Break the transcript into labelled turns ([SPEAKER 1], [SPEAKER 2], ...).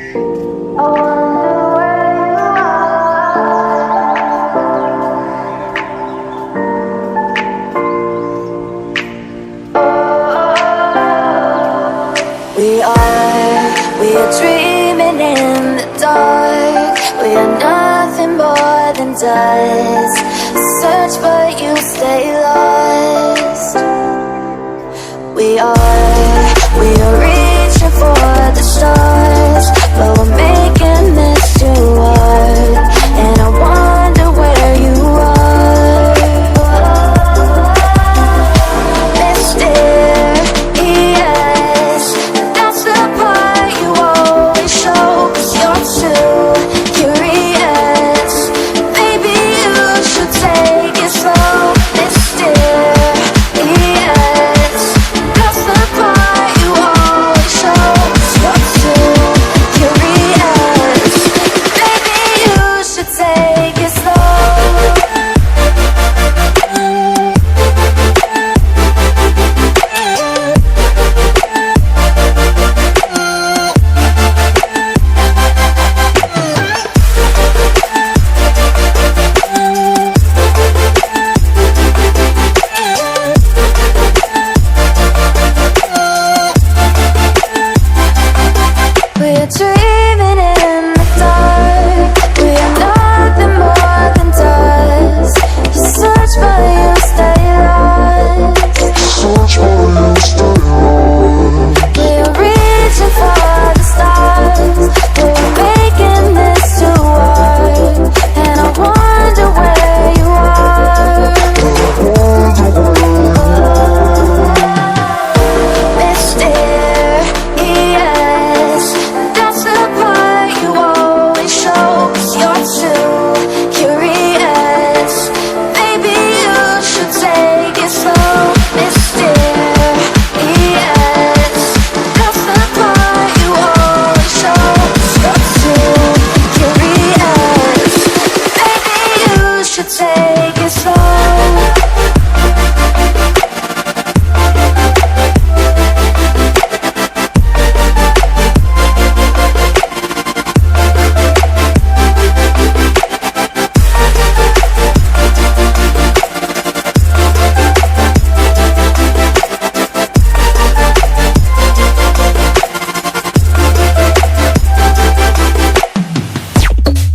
[SPEAKER 1] We are dreaming in the dark. We are nothing more than dust. Search but you stay lost. We are reaching for the stars, but we're making this too hard. And I wonder where you are. Mysterious, that's the part you always show. 'Cause you're too curious. Maybe you should take it slow. Mysterious, that's the part you always show. 'Cause you're too curious. Maybe you should take it slow. We're dreaming in